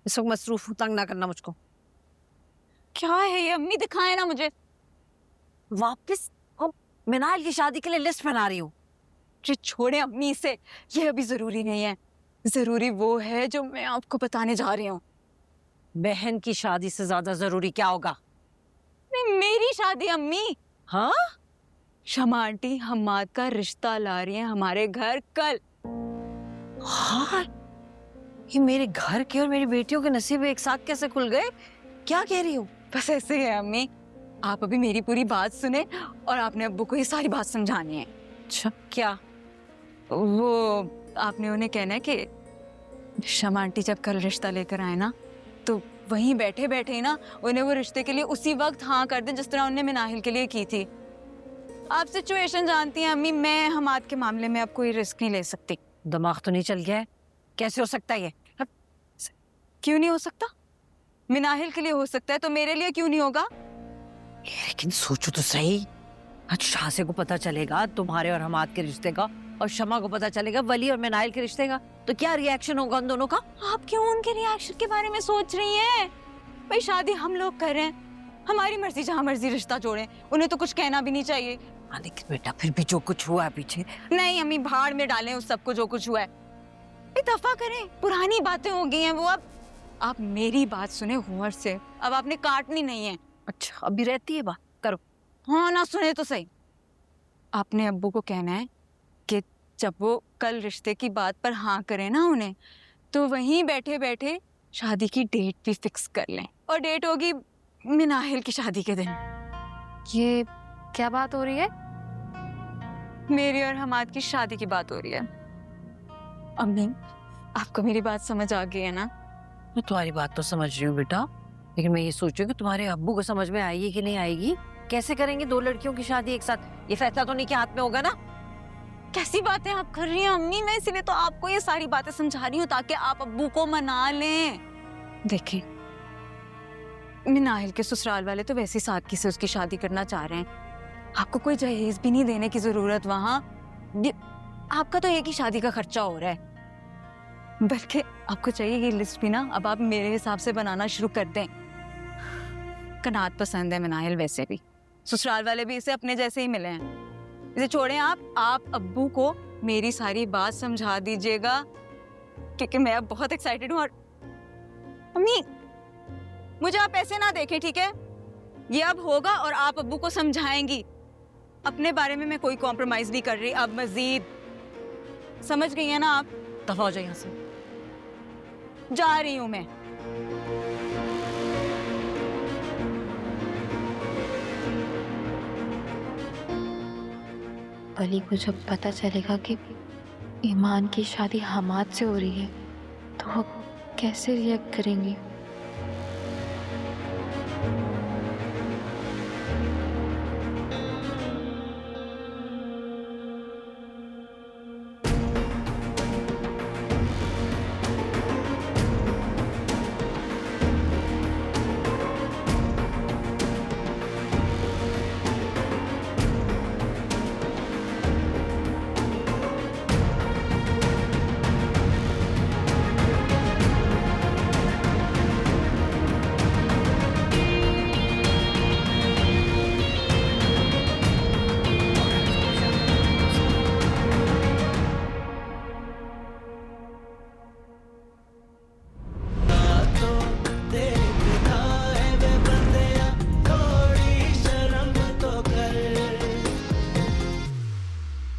इस वक्त मसरूफ हूँ, तंग ना करना मुझको। क्या है ये अम्मी, दिखाए ना मुझे। वापस मिनाल की शादी के लिए लिस्ट बना रही हूँ। जी छोड़े अम्मी इसे, ये अभी जरूरी नहीं है। जरूरी वो है जो मैं आपको बताने जा रही हूँ। बहन की शादी से ज्यादा जरूरी क्या होगा? नहीं, मेरी शादी अम्मी। हाँ, शमा आंटी हमाद का रिश्ता ला रही है हमारे घर कल। हाँ, ये मेरे घर के और मेरी बेटियों के नसीब एक साथ कैसे खुल गए? क्या कह रही हो? बस ऐसे है अम्मी, आप अभी मेरी पूरी बात सुने और आपने अब्बू को ये सारी बात समझानी है। अच्छा, क्या? वो आपने उन्हें कहना है कि शमा आंटी जब कल रिश्ता लेकर आए ना, तो वहीं बैठे बैठे ना उन्हें वो रिश्ते के लिए उसी वक्त हाँ कर दे जिस तरह उन्होंने मिनाहिल के लिए की थी। आप सिचुएशन जानती हैं अम्मी, मैं हमाद के मामले में अब कोई रिस्क नहीं ले सकती। दिमाग तो नहीं चल गया है? कैसे हो सकता है ये? क्यों नहीं हो सकता? मिनाहिल के लिए हो सकता है तो मेरे लिए क्यों नहीं होगा? लेकिन सोचो तो सही, आज शासे को पता चलेगा तुम्हारे और हमाद के रिश्ते का, और शमा को पता चलेगा वली और मिनाइल के रिश्ते का, तो क्या रिएक्शन होगा उन दोनों का? आप क्यों उनके रिएक्शन के बारे में सोच रही हैं? भाई शादी हम लोग कर रहे हैं, हमारी मर्जी, जहाँ मर्जी रिश्ता जोड़े, उन्हें तो कुछ कहना भी नहीं चाहिए। हाँ, लेकिन बेटा फिर भी जो कुछ हुआ है पीछे। नहीं अम्मी, भाड़ में डालें उस सबको जो कुछ हुआ है। दफा करें, पुरानी बातें हो गई हैं वो। अब आप मेरी बात सुने गौर से, अब आपने काटनी नहीं है। अच्छा, अभी रहती है बात, करो। हाँ ना, सुने तो सही। आपने अब्बू को कहना है कि जब वो कल रिश्ते की बात पर हाँ करें ना उन्हें, तो वहीं बैठे बैठे शादी की डेट भी फिक्स कर लें। और डेट होगी मिनाहिल की शादी के दिन। ये क्या बात हो रही है? मेरी और हमाद की शादी की बात हो रही है। अम्मी, आपको मेरी बात समझ आ गई है ना? मैं तुम्हारी बात तो समझ रही हूँ बेटा, लेकिन मैं ये सोच रही हूँ कि तुम्हारे अब्बू को समझ में आएगी कि नहीं आएगी। कैसे करेंगे दो लड़कियों की शादी एक साथ? ये फैसला तो नहीं के हाथ में होगा ना। कैसी बातें आप कर रही हैं अम्मी? मैं इसीलिए तो आपको ये सारी बातें समझा रही हूँ ताकि आप अब्बू को मना लें। देखें, मिनाहिल के ससुराल वाले तो वैसे सादगी से उसकी शादी करना चाह रहे हैं। आपको कोई जहेज भी नहीं देने की जरूरत वहां। आपका तो एक ही शादी का खर्चा हो रहा है। बल्कि आपको चाहिए ये लिस्ट भी ना अब आप मेरे हिसाब से बनाना शुरू कर दें। कनात पसंद है मिनाहिल, वैसे भी ससुराल वाले भी इसे अपने जैसे ही मिले हैं। इसे छोड़ें आप अब्बू को मेरी सारी बात समझा दीजिएगा, क्योंकि मैं अब बहुत एक्साइटेड हूँ। और अम्मी, मुझे आप ऐसे ना देखें, ठीक है? ये अब होगा और आप अब्बू को समझाएंगी। अपने बारे में मैं कोई कॉम्प्रोमाइज नहीं कर रही अब मजीद। समझ गई है ना आप? दफा हो जाए यहाँ से। जा रही हूं मैं। अली को जब पता चलेगा कि ईमान की शादी हमाद से हो रही है, तो वो कैसे रिएक्ट करेंगी?